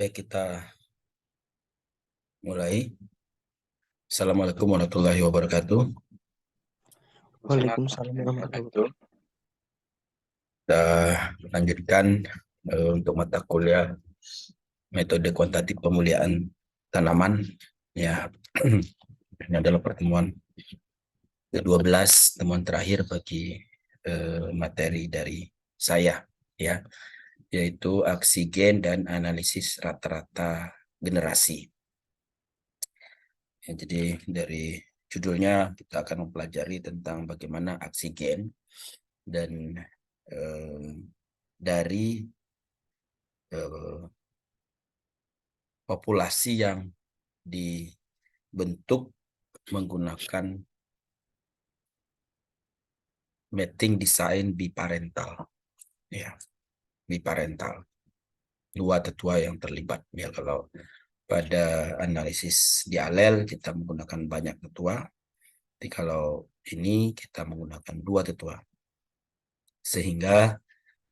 Baik, kita mulai. Assalamualaikum warahmatullahi wabarakatuh. Waalaikumsalam warahmatullahi wabarakatuh. Kita lanjutkan untuk mata kuliah metode kuantitatif pemulihan tanaman. Ya, ini adalah pertemuan ke-12, temuan terakhir bagi materi dari saya, ya, yaitu aksi gen dan analisis rata-rata generasi. Ya, jadi dari judulnya kita akan mempelajari tentang bagaimana aksi gen dan dari populasi yang dibentuk menggunakan mating design biparental, ya, biparental, dua tetua yang terlibat. Ya, kalau pada analisis di alel kita menggunakan banyak tetua, tapi kalau ini kita menggunakan dua tetua, sehingga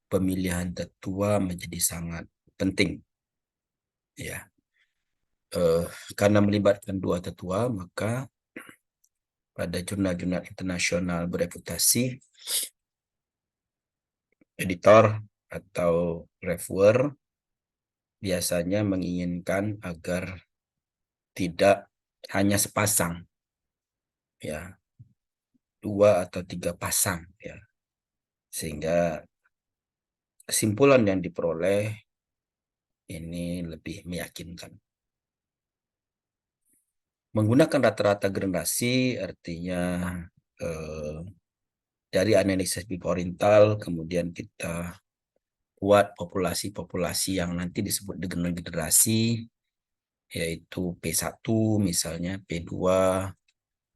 pemilihan tetua menjadi sangat penting, ya. Karena melibatkan dua tetua, maka pada jurnal-jurnal internasional bereputasi, editor atau reviewer biasanya menginginkan agar tidak hanya sepasang, ya, dua atau tiga pasang, ya, sehingga kesimpulan yang diperoleh ini lebih meyakinkan. Menggunakan rata-rata generasi artinya dari analisis biparental, kemudian kita buat populasi-populasi yang nanti disebut dengan generasi, yaitu P1 misalnya, P2,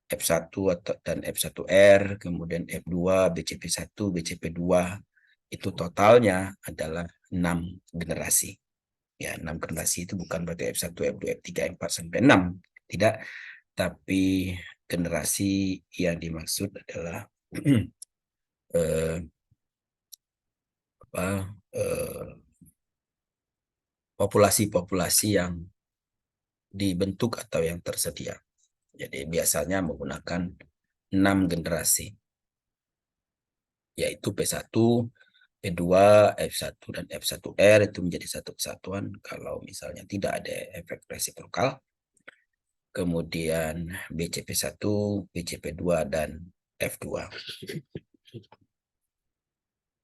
F1 dan F1R, kemudian F2, BCP1, BCP2, itu totalnya adalah 6 generasi. Ya, 6 generasi itu bukan berarti F1, F2, F3, F4 sampai 6. Tidak, tapi generasi yang dimaksud adalah populasi-populasi yang dibentuk atau yang tersedia. Jadi biasanya menggunakan 6 generasi, yaitu P1, P2, F1, dan F1R itu menjadi satu kesatuan kalau misalnya tidak ada efek resiprokal. Kemudian BCP1, BCP2, dan F2.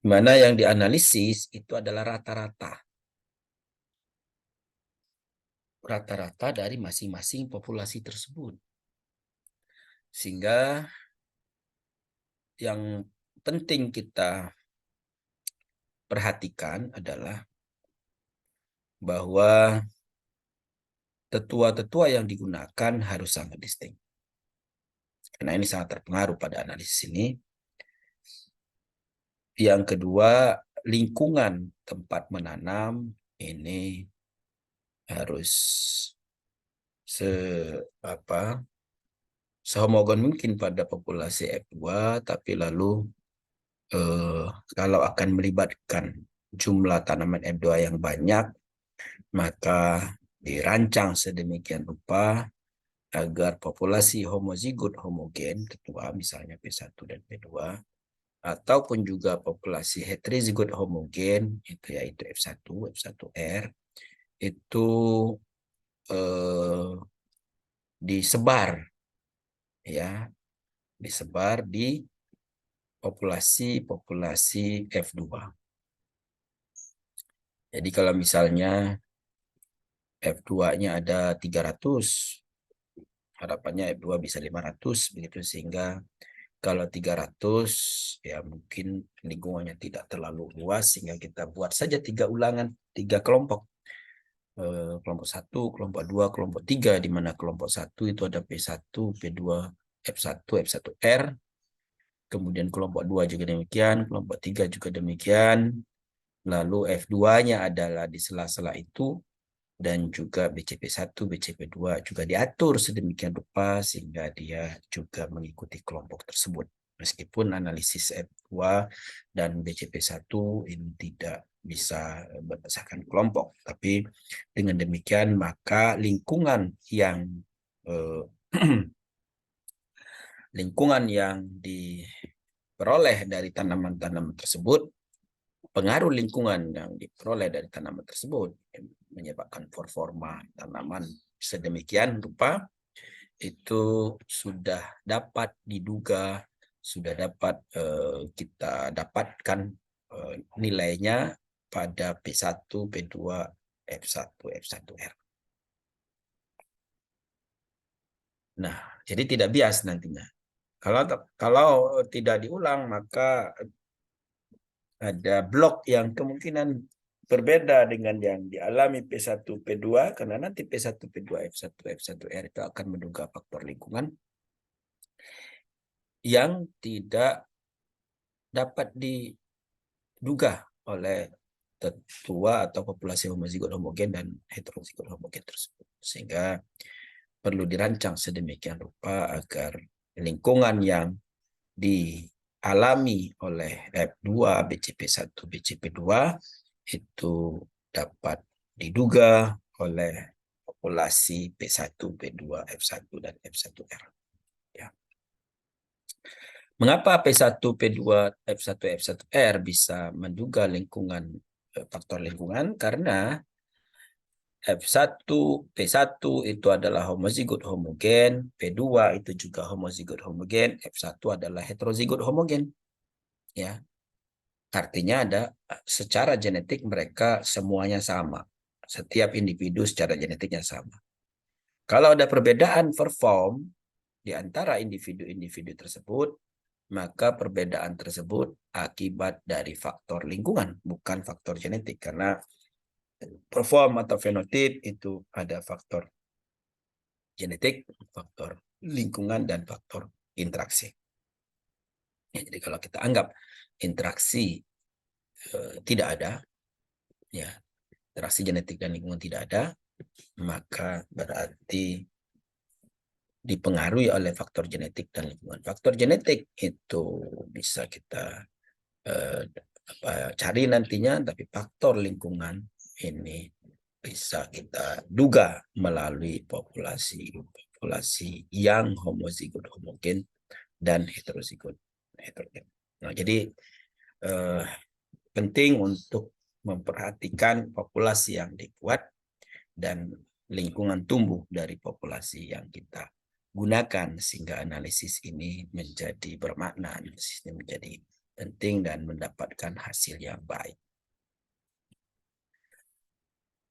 Mana yang dianalisis itu adalah rata-rata. Rata-rata dari masing-masing populasi tersebut. Sehingga yang penting kita perhatikan adalah bahwa tetua-tetua yang digunakan harus sangat distinct. Karena ini sangat terpengaruh pada analisis ini. Yang kedua, lingkungan tempat menanam ini harus sehomogen mungkin pada populasi F2, tapi lalu kalau akan melibatkan jumlah tanaman F2 yang banyak, maka dirancang sedemikian rupa agar populasi homozigot homogen, ketua misalnya P1 dan P2, ataupun juga populasi heterozigot homogen, itu yaitu F1, F1R, itu disebar, ya, disebar di populasi F2. Jadi kalau misalnya F2-nya ada 300, harapannya F2 bisa 500, begitu, sehingga kalau 300 ya mungkin lingkungannya tidak terlalu luas, sehingga kita buat saja 3 ulangan, 3 kelompok. Kelompok 1, kelompok 2, kelompok 3, di mana kelompok 1 itu ada P1, P2, F1, F1R. Kemudian kelompok 2 juga demikian, kelompok 3 juga demikian. Lalu F2-nya adalah di sela-sela itu, dan juga BCP1, BCP2 juga diatur sedemikian rupa sehingga dia juga mengikuti kelompok tersebut. Meskipun analisis F2 dan BCP1 ini tidak bisa berdasarkan kelompok. Tapi dengan demikian maka lingkungan yang lingkungan yang diperoleh dari tanaman-tanaman tersebut, pengaruh lingkungan yang diperoleh dari tanaman tersebut menyebabkan performa tanaman sedemikian rupa itu sudah dapat diduga, sudah dapat kita dapatkan nilainya pada P1, P2, F1, F1R. Nah, jadi tidak bias nantinya. Kalau tidak diulang maka ada blok yang kemungkinan berbeda dengan yang dialami P1, P2 karena nanti P1, P2, F1, F1R itu akan menduga faktor lingkungan yang tidak dapat diduga oleh tetua atau populasi homozigot homogen dan heterozigot homogen tersebut. Sehingga perlu dirancang sedemikian rupa agar lingkungan yang dialami oleh F2, BCP1, BCP2 itu dapat diduga oleh populasi P1, P2, F1, dan F1R. Ya. Mengapa P1, P2, F1, F1R bisa menduga lingkungan, faktor lingkungan? Karena F1, P1 itu adalah homozigot homogen, P2 itu juga homozigot homogen, F1 adalah heterozigot homogen. Ya. Artinya ada secara genetik mereka semuanya sama. Setiap individu secara genetiknya sama. Kalau ada perbedaan perform di antara individu-individu tersebut, maka perbedaan tersebut akibat dari faktor lingkungan, bukan faktor genetik. Karena perform atau fenotip itu ada faktor genetik, faktor lingkungan, dan faktor interaksi. Ya, jadi kalau kita anggap interaksi tidak ada, ya interaksi genetik dan lingkungan tidak ada, maka berarti dipengaruhi oleh faktor genetik dan lingkungan. Faktor genetik itu bisa kita cari nantinya, tapi faktor lingkungan ini bisa kita duga melalui populasi yang homozigot homogen dan heterozigot heterogen. Nah, jadi penting untuk memperhatikan populasi yang dibuat dan lingkungan tumbuh dari populasi yang kita gunakan sehingga analisis ini menjadi bermakna, analisis ini menjadi penting dan mendapatkan hasil yang baik.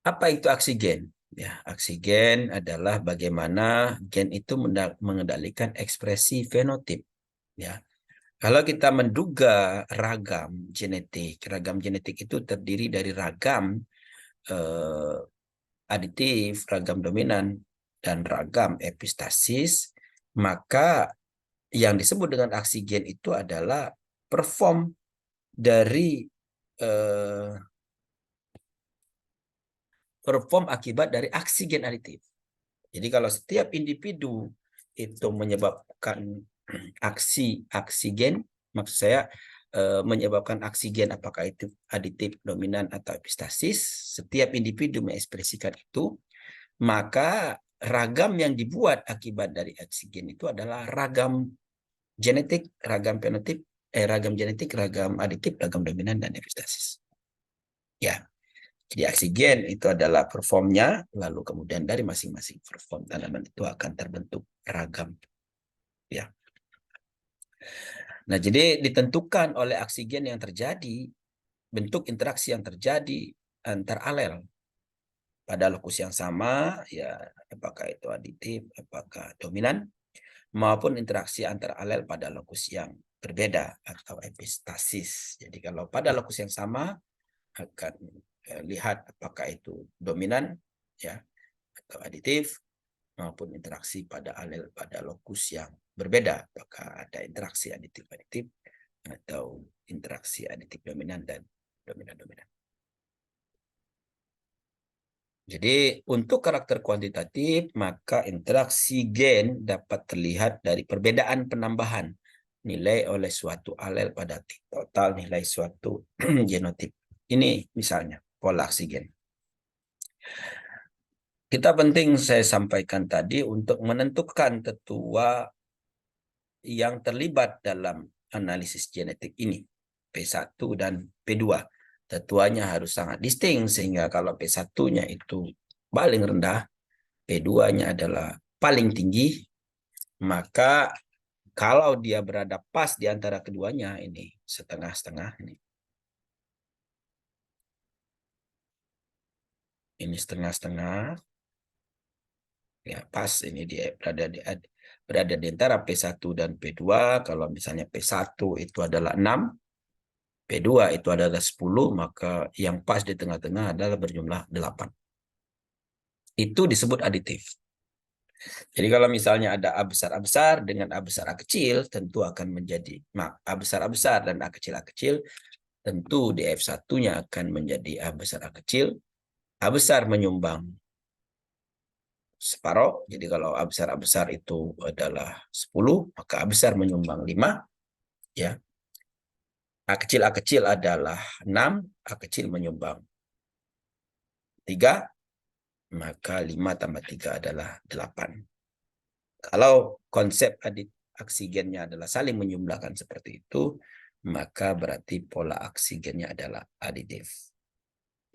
Apa itu aksi gen? Ya, aksi gen adalah bagaimana gen itu mengendalikan ekspresi fenotip. Ya, kalau kita menduga ragam genetik itu terdiri dari ragam aditif, ragam dominan, dan ragam epistasis, maka yang disebut dengan aksi gen itu adalah perform dari perform akibat dari aksi gen aditif. Jadi kalau setiap individu itu menyebabkan aksi gen, maksud saya menyebabkan aksi gen apakah itu aditif, dominan, atau epistasis, setiap individu mengekspresikan itu, maka ragam yang dibuat akibat dari aksi gen itu adalah ragam genetik, ragam fenotip, ragam genetik, ragam aditif, ragam dominan, dan epistasis. Ya, jadi aksi gen itu adalah performnya, lalu kemudian dari masing-masing perform tanaman itu akan terbentuk ragam. Ya. Nah, jadi ditentukan oleh aksi gen yang terjadi, bentuk interaksi yang terjadi antar alel pada lokus yang sama, ya apakah itu aditif, apakah dominan, maupun interaksi antar alel pada lokus yang berbeda atau epistasis. Jadi kalau pada lokus yang sama akan lihat apakah itu dominan, ya atau aditif, maupun interaksi pada alel pada lokus yang berbeda, apakah ada interaksi aditif-aditif atau interaksi aditif dominan dan dominan-dominan. Jadi untuk karakter kuantitatif, maka interaksi gen dapat terlihat dari perbedaan penambahan nilai oleh suatu alel pada total nilai suatu genotip. Ini misalnya pola oksigen. Kita penting saya sampaikan tadi untuk menentukan tetua yang terlibat dalam analisis genetik ini, P1 dan P2. Tetuanya harus sangat distinct, sehingga kalau P1-nya itu paling rendah, P2-nya adalah paling tinggi, maka kalau dia berada pas di antara keduanya, ini setengah-setengah, ini setengah-setengah, ya pas ini dia berada di antara P1 dan P2. Kalau misalnya P1 itu adalah 6, P2 itu adalah 10, maka yang pas di tengah-tengah adalah berjumlah 8. Itu disebut aditif. Jadi kalau misalnya ada A besar A besar dengan A besar A kecil, tentu akan menjadi, A besar A besar dan A kecil, tentu DF1-nya akan menjadi A besar A kecil. A besar menyumbang separuh. Jadi kalau A besar itu adalah 10, maka A besar menyumbang 5. Ya. A kecil adalah 6, A kecil menyumbang 3, maka 5 tambah 3 adalah 8. Kalau konsep oksigennya adalah saling menyumblahkan seperti itu, maka berarti pola oksigennya adalah aditif.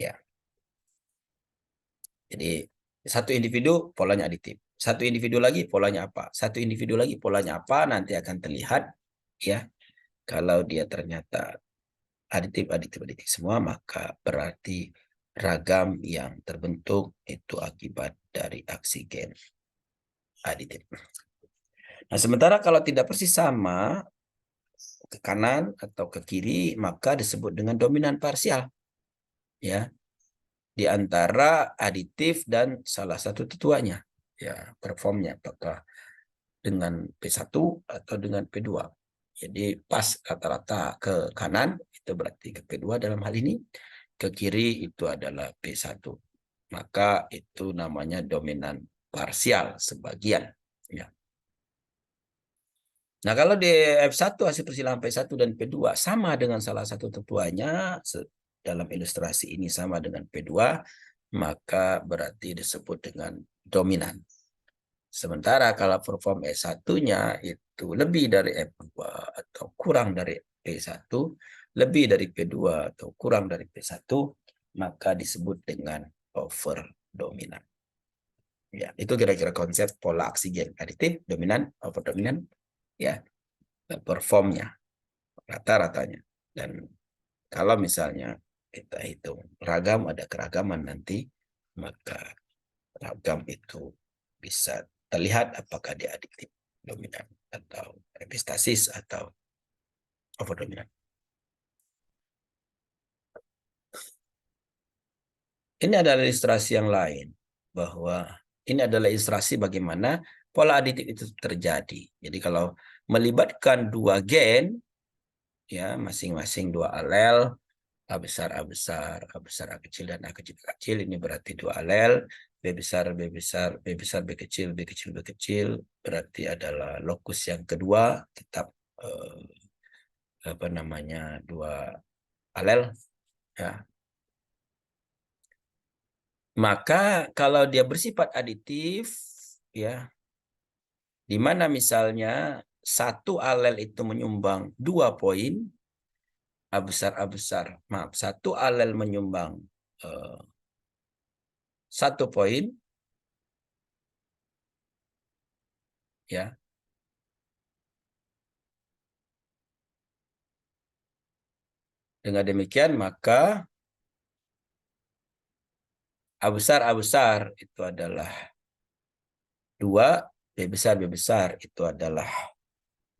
Ya. Jadi satu individu polanya aditif. Satu individu lagi polanya apa? Satu individu lagi polanya apa? Nanti akan terlihat ya. Kalau dia ternyata aditif semua, maka berarti ragam yang terbentuk itu akibat dari oksigen aditif. Nah, sementara kalau tidak persis sama, ke kanan atau ke kiri, maka disebut dengan dominan parsial. Ya, di antara aditif dan salah satu tetuanya. Ya, performnya apakah dengan P1 atau dengan P2. Jadi pas rata-rata ke kanan, itu berarti ke P2 dalam hal ini. Ke kiri itu adalah P1. Maka itu namanya dominan parsial sebagian. Ya. Nah, kalau di F1 hasil persilangan P1 dan P2 sama dengan salah satu tetuanya, dalam ilustrasi ini sama dengan P2, maka berarti disebut dengan dominan. Sementara kalau perform E1-nya itu lebih dari F2 atau kurang dari P1, lebih dari P2 atau kurang dari P1, maka disebut dengan over dominan. Ya, itu kira-kira konsep pola oksigen aditif, dominan, over dominan, ya. Performnya, rata-ratanya. Dan kalau misalnya kita hitung ragam, ada keragaman nanti, maka ragam itu bisa terlihat apakah dia adiktif, dominan, atau epistasis, atau overdominan. Ini adalah ilustrasi yang lain, bahwa ini adalah ilustrasi bagaimana pola aditif itu terjadi. Jadi kalau melibatkan dua gen, ya masing-masing dua alel, A besar, A besar, A besar, A kecil, dan A kecil, A kecil, ini berarti dua alel, B besar, B besar, B besar, B kecil, B kecil, B kecil, berarti adalah lokus yang kedua, tetap apa namanya, dua alel, ya. Maka kalau dia bersifat aditif, ya, di mana misalnya satu alel itu menyumbang 2 poin, A besar, maaf, satu alel menyumbang 1 poin, ya. Dengan demikian maka A besar itu adalah 2, B besar itu adalah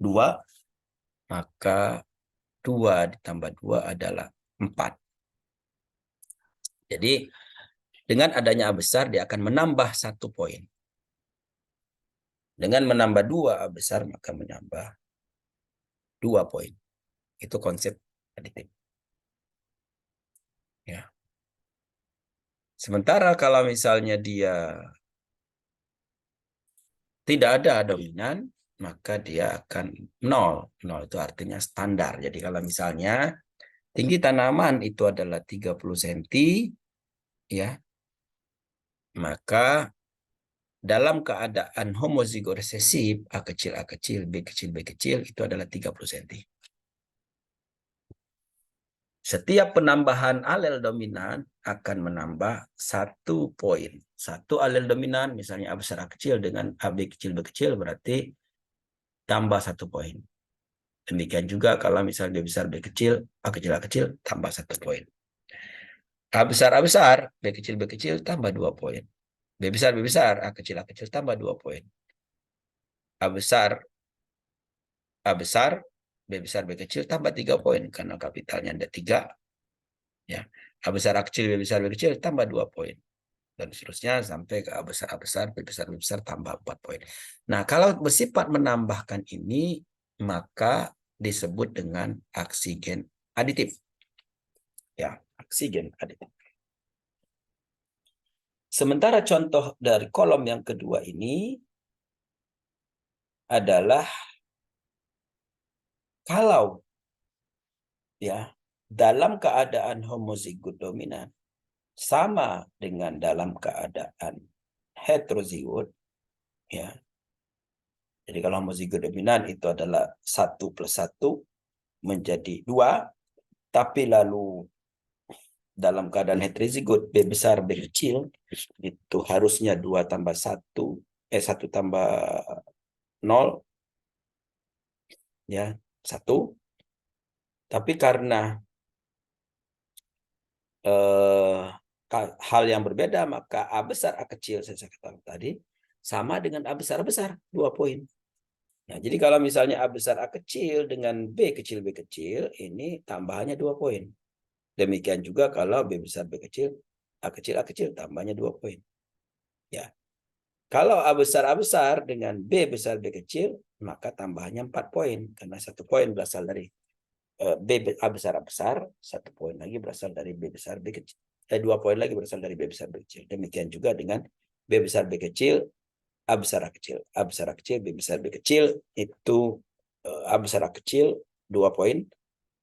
2, maka 2 ditambah 2 adalah 4. Jadi dengan adanya A besar dia akan menambah 1 poin. Dengan menambah 2 A besar maka menambah 2 poin. Itu konsep aditif. Ya. Sementara kalau misalnya dia tidak ada dominan, maka dia akan 0. 0 itu artinya standar. Jadi kalau misalnya tinggi tanaman itu adalah 30 cm, ya, maka dalam keadaan homozigot resesif, A kecil, A kecil, B kecil, B kecil, itu adalah 30 cm. Setiap penambahan alel dominan akan menambah 1 poin. Satu alel dominan, misalnya A besar A kecil dengan AB kecil B kecil, berarti tambah 1 poin. Demikian juga kalau misalnya B besar B kecil, A kecil, tambah 1 poin. A besar, B kecil, tambah 2 poin. B besar, A kecil, tambah 2 poin. A besar, B kecil, tambah 3 poin. Karena kapitalnya ada 3. Ya. A besar, A kecil, B kecil, tambah 2 poin. Dan seterusnya sampai ke A besar, B besar, tambah 4 poin. Nah, kalau bersifat menambahkan ini, maka disebut dengan aksi gen aditif. Ya, aksi gen aditif. Sementara contoh dari kolom yang kedua ini adalah kalau, ya, dalam keadaan homozigot dominan sama dengan dalam keadaan heterozigot, ya. Jadi kalau homozigot dominan itu adalah 1 plus 1 menjadi 2, tapi lalu dalam keadaan heterozigot B besar B kecil itu harusnya 2 tambah 1, 1 tambah 0, ya, 1. Tapi karena hal yang berbeda, maka A besar A kecil saya katakan tadi sama dengan A besar 2 poin. Nah, jadi kalau misalnya A besar A kecil dengan B kecil B kecil, ini tambahannya 2 poin. Demikian juga kalau B besar B kecil A kecil tambahnya 2 poin. Ya. Kalau A besar dengan B besar B kecil, maka tambahannya 4 poin karena 1 poin berasal dari A besar, 1 poin lagi berasal dari B besar B kecil. 2 poin lagi berasal dari B besar B kecil. Demikian juga dengan B besar B kecil, A besar A kecil, A besar A kecil, B besar B kecil, itu A besar A kecil 2 poin,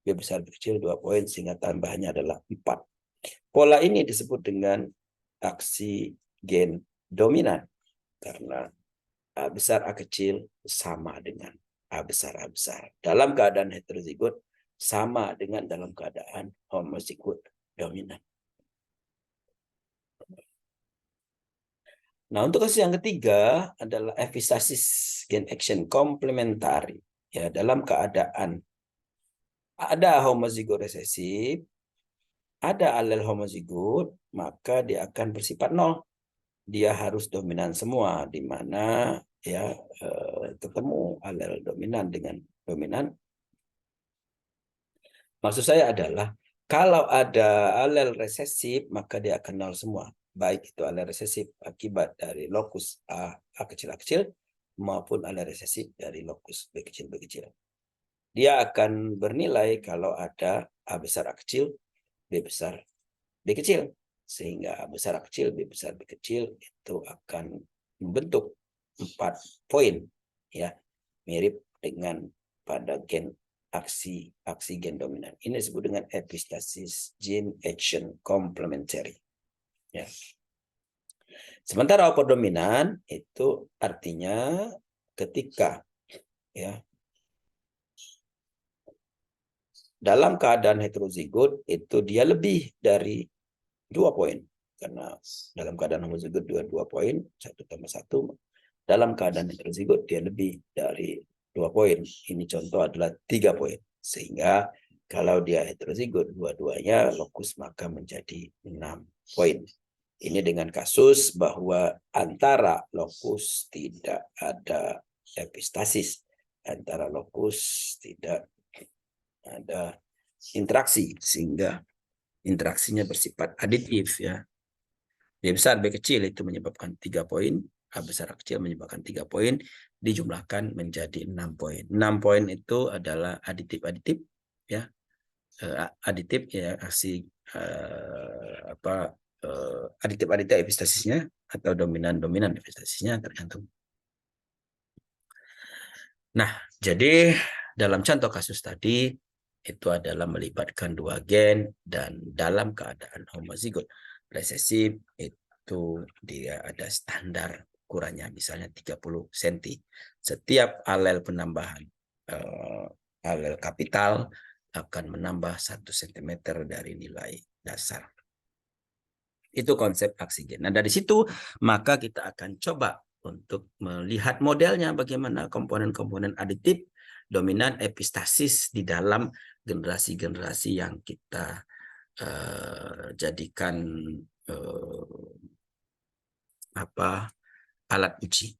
B besar B kecil 2 poin, sehingga tambahannya adalah 4. Pola ini disebut dengan aksi gen dominan karena A besar A kecil sama dengan A besar A besar. Dalam keadaan heterozigot sama dengan dalam keadaan homozigot dominan. Nah, untuk kasus yang ketiga adalah epistasis gen action komplementari. Ya, dalam keadaan ada homozigot resesif, ada alel homozigot, maka dia akan bersifat 0. Dia harus dominan semua, di mana ya ketemu alel dominan dengan dominan. Maksud saya adalah kalau ada alel resesif, maka dia akan 0 semua. Baik itu alel resesif akibat dari lokus A kecil maupun alel resesif dari lokus B kecil. Dia akan bernilai kalau ada A besar A kecil, B besar B kecil. Sehingga A besar A kecil, B besar B kecil itu akan membentuk 4 poin. Ya, mirip dengan pada gen aksi gen dominan. Ini disebut dengan epistasis gene action complementary. Ya. Sementara dominan itu artinya ketika, ya, dalam keadaan heterozigot itu dia lebih dari 2 poin. Karena dalam keadaan homozigot 2 poin, 1 tambah 1. Dalam keadaan heterozigot dia lebih dari 2 poin. Ini contoh adalah 3 poin. Sehingga kalau dia heterozigot dua-duanya lokus, maka menjadi 6 poin. Ini dengan kasus bahwa antara lokus tidak ada epistasis. Antara lokus tidak ada interaksi, sehingga interaksinya bersifat aditif, ya. B besar B kecil itu menyebabkan 3 poin, A besar A kecil menyebabkan 3 poin, dijumlahkan menjadi 6 poin. 6 poin itu adalah aditif-aditif, ya. Aditif, ya, aksi aditif-aditif epistasisnya atau dominan-dominan epistasisnya tergantung. Nah, jadi dalam contoh kasus tadi itu adalah melibatkan dua gen, dan dalam keadaan homozigot resesif itu dia ada standar ukurannya, misalnya 30 cm. Setiap alel penambahan alel kapital akan menambah 1 cm dari nilai dasar. Itu konsep oksigen. Nah, dari situ maka kita akan coba untuk melihat modelnya bagaimana komponen-komponen aditif dominan epistasis di dalam generasi-generasi yang kita jadikan alat uji,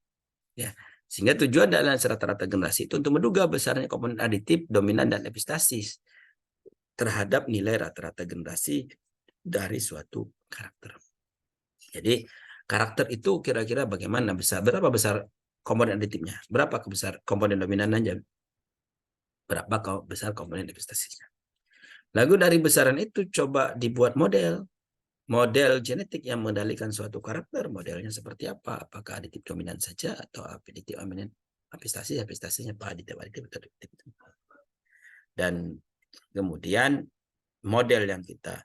ya. Sehingga tujuan dalam rata-rata generasi itu untuk menduga besarnya komponen aditif dominan dan epistasis terhadap nilai rata-rata generasi dari suatu karakter. Jadi karakter itu kira-kira bagaimana besar, berapa besar komponen aditifnya, berapa besar komponen dominan aja, berapa besar komponen epistasisnya. Lalu dari besaran itu coba dibuat model genetik yang mengendalikan suatu karakter. Modelnya seperti apa? Apakah aditif dominan saja atau aditif dominan epistasisnya apa aditif. Dan kemudian model yang kita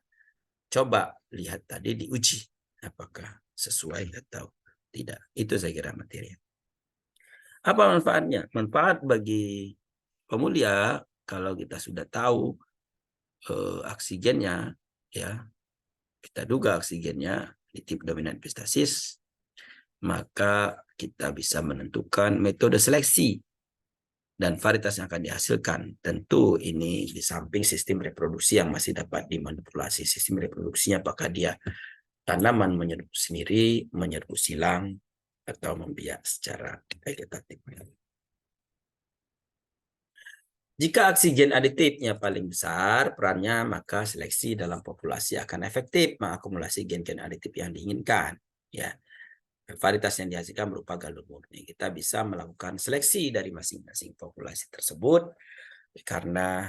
coba lihat tadi diuji apakah sesuai atau tidak. Itu saya kira materi. Apa manfaatnya? Manfaat bagi pemulia kalau kita sudah tahu oksigennya, ya, kita duga oksigennya aditif dominan epistasis, maka kita bisa menentukan metode seleksi dan varietas yang akan dihasilkan. Tentu ini di samping sistem reproduksi yang masih dapat dimanipulasi. Sistem reproduksinya apakah dia tanaman menyerbu sendiri, menyerbu silang, atau membiak secara vegetatif. Jika oksigen aditifnya paling besar perannya, maka seleksi dalam populasi akan efektif mengakumulasi gen-gen aditif yang diinginkan. Ya, varietas yang dihasilkan berupa galur murni. Kita bisa melakukan seleksi dari masing-masing populasi tersebut karena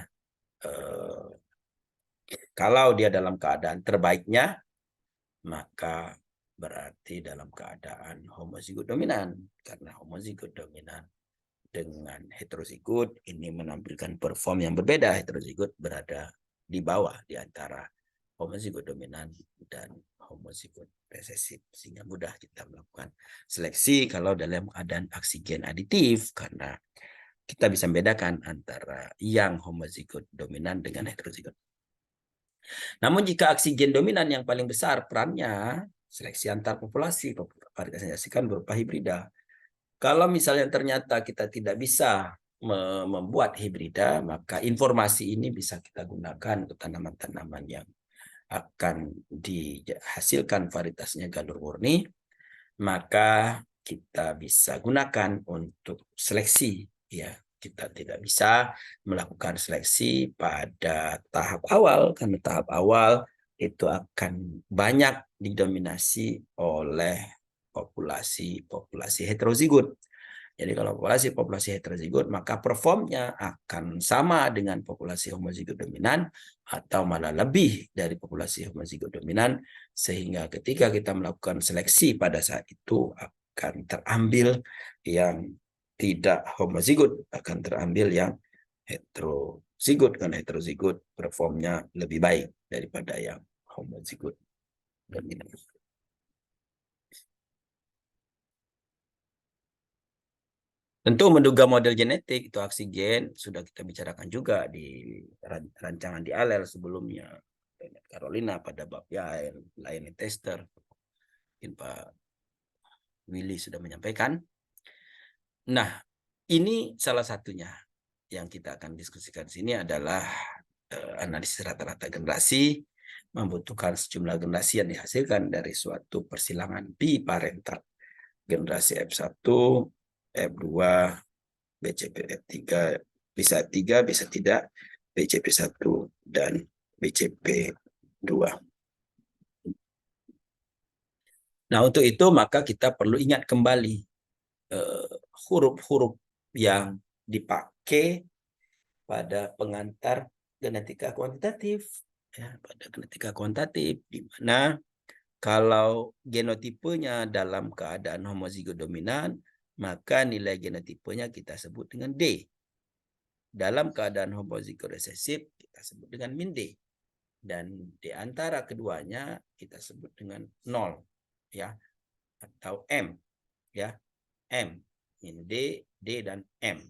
kalau dia dalam keadaan terbaiknya, maka berarti dalam keadaan homozigot dominan. Karena homozigot dominan dengan heterozigot ini menampilkan perform yang berbeda. Heterozigot berada di bawah di antara homozigot dominan dan homozigot resesif, sehingga mudah kita melakukan seleksi kalau dalam keadaan oksigen aditif, karena kita bisa membedakan antara yang homozigot dominan dengan heterozigot. Namun jika oksigen dominan yang paling besar perannya, seleksi antar populasi, varietas yang dihasilkan berupa hibrida. Kalau misalnya ternyata kita tidak bisa membuat hibrida, maka informasi ini bisa kita gunakan untuk tanaman-tanaman yang akan dihasilkan varietasnya galur murni, maka kita bisa gunakan untuk seleksi. Ya, kita tidak bisa melakukan seleksi pada tahap awal, karena tahap awal itu akan banyak didominasi oleh populasi heterozigot. Jadi kalau populasi heterozigot, maka performnya akan sama dengan populasi homozigot dominan atau malah lebih dari populasi homozigot dominan, sehingga ketika kita melakukan seleksi pada saat itu akan terambil yang tidak homozigot, akan terambil yang heterozigot, karena heterozigot performnya lebih baik daripada yang homozigot dominan. Tentu menduga model genetik itu oksigen sudah kita bicarakan juga di rancangan di alel sebelumnya. Carolina pada bab lain tester. Mungkin Pak Willy sudah menyampaikan. Nah, ini salah satunya yang kita akan diskusikan di sini adalah analisis rata-rata generasi, membutuhkan sejumlah generasi yang dihasilkan dari suatu persilangan biparental. Generasi F1, F2, BCP F3, bisa 3, bisa tidak, BCP1 dan BCP2. Nah, untuk itu maka kita perlu ingat kembali huruf-huruf yang dipakai pada pengantar genetika kuantitatif. Ya, pada genetika kuantitatif, di mana kalau genotipenya dalam keadaan homozigot dominan, maka nilai genotipenya kita sebut dengan D. Dalam keadaan homozigot resesif, kita sebut dengan min D. Dan di antara keduanya kita sebut dengan 0 ya, atau M ya. M, min D, D dan M.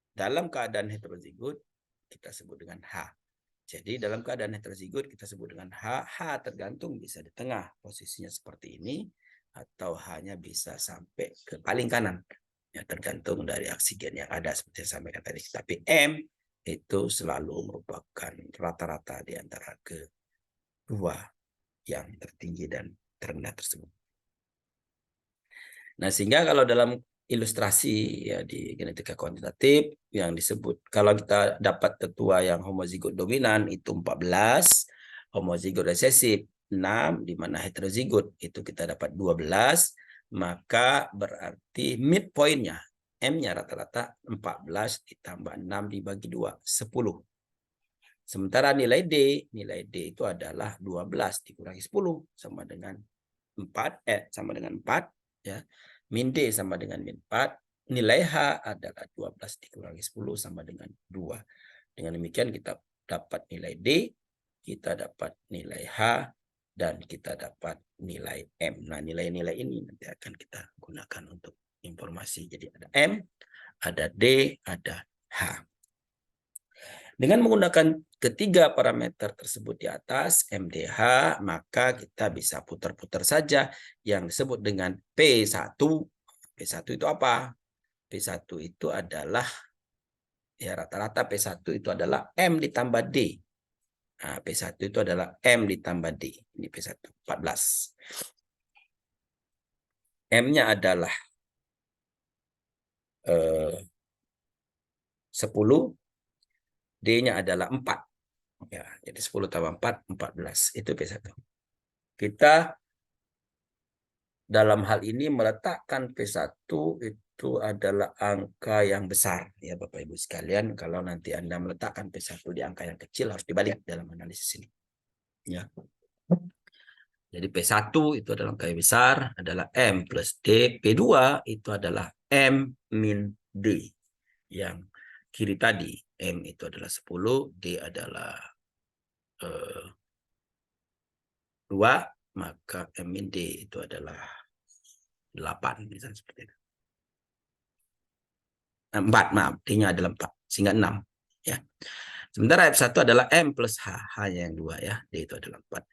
Dalam keadaan heterozigot kita sebut dengan H. Jadi dalam keadaan heterozigot kita sebut dengan H. H tergantung bisa di tengah posisinya seperti ini, atau hanya bisa sampai ke paling kanan. Ya, tergantung dari oksigen yang ada seperti yang saya sampaikan tadi. Tapi M itu selalu merupakan rata-rata di antara kedua yang tertinggi dan terendah tersebut. Nah, sehingga kalau dalam ilustrasi ya di genetika kuantitatif yang disebut, kalau kita dapat tetua yang homozigot dominan itu 14, homozigot resesif 6, di mana heterozigot itu kita dapat 12, maka berarti midpointnya M-nya rata-rata 14 ditambah 6 dibagi 2, 10. Sementara nilai D itu adalah 12 dikurangi 10 sama dengan 4, sama dengan 4 ya. Min D sama dengan min 4. Nilai H adalah 12 dikurangi 10 sama dengan 2. Dengan demikian kita dapat nilai D, kita dapat nilai H, dan kita dapat nilai M. Nah, nilai-nilai ini nanti akan kita gunakan untuk informasi. Jadi ada M, ada D, ada H. Dengan menggunakan ketiga parameter tersebut di atas, MDH, maka kita bisa putar-putar saja yang disebut dengan P1. P1 itu apa? P1 itu adalah, ya rata-rata P1 itu adalah M ditambah D. Nah, P1 itu adalah M ditambah D. Ini P1, 14. M-nya adalah 10, D-nya adalah 4. Ya, jadi 10 tambah 4, 14. Itu P1. Kita dalam hal ini meletakkan P1 itu adalah angka yang besar. Ya Bapak Ibu sekalian, kalau nanti Anda meletakkan P1 di angka yang kecil harus dibalik dalam analisis ini. Ya. Jadi P1 itu adalah angka yang besar, adalah M plus D. P2 itu adalah M min D. Yang kiri tadi, M itu adalah 10, D adalah 2, maka M min D itu adalah 8, misalnya seperti itu. 4, maaf, D-nya adalah 4, sehingga 6. Ya. Sementara F1 adalah M plus H, hanya yang 2 ya, D itu adalah 4.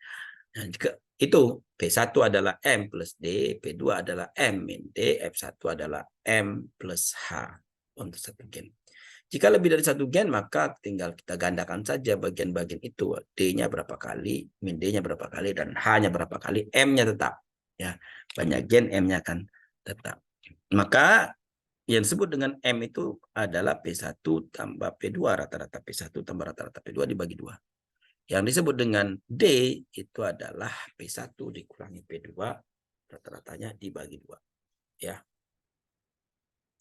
Nah, jika itu P1 adalah M plus D, P2 adalah M min D, F1 adalah M plus H untuk satu gen. Jika lebih dari satu gen, maka tinggal kita gandakan saja bagian-bagian itu. D-nya berapa kali, min D-nya berapa kali, dan H-nya berapa kali, M-nya tetap. Ya, banyak gen, M-nya akan tetap. Maka yang disebut dengan M itu adalah P1 tambah P2, rata-rata P1 tambah rata-rata P2 dibagi 2. Yang disebut dengan D itu adalah P1 dikurangi P2, rata-ratanya dibagi 2. Ya.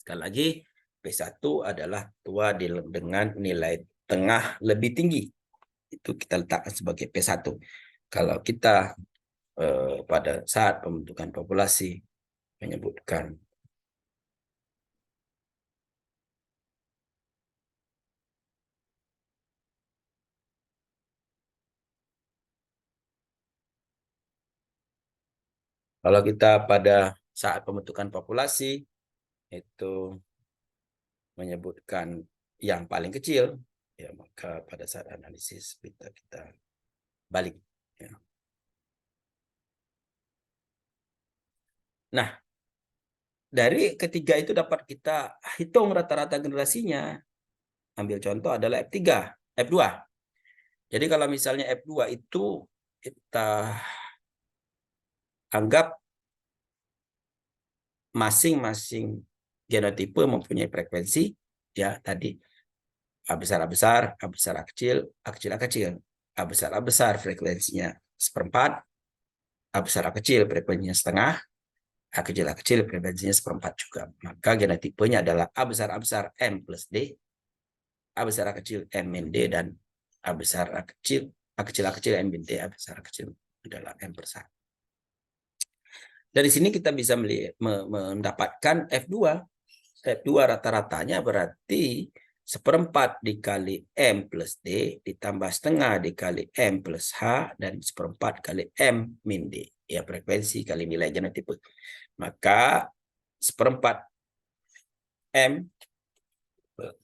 Sekali lagi, P1 adalah tua dengan nilai tengah lebih tinggi. Itu kita letakkan sebagai P1. Kalau kita pada saat pembentukan populasi menyebutkan kalau kita pada saat pembentukan populasi itu menyebutkan yang paling kecil, ya maka pada saat analisis kita balik. Ya. Nah, dari ketiga itu dapat kita hitung rata-rata generasinya. Ambil contoh adalah F3, F2. Jadi kalau misalnya F2 itu kita anggap masing-masing genotipe mempunyai frekuensi, ya tadi A besar A besar, A besar A kecil, A kecil A kecil. A besar A besar frekuensinya seperempat, A besar A kecil frekuensinya setengah, A kecil frekuensinya seperempat juga. Maka genotipenya adalah A besar M plus D, A besar A kecil M min D, dan A besar A kecil M min D, A besar A kecil adalah M per 1. Dari sini kita bisa mendapatkan F2. F2 rata-ratanya berarti 1/4 dikali M plus D ditambah setengah dikali M plus H dan 1/4 kali M min D. Ya, frekuensi kali nilai genotipe. Maka 1/4 M,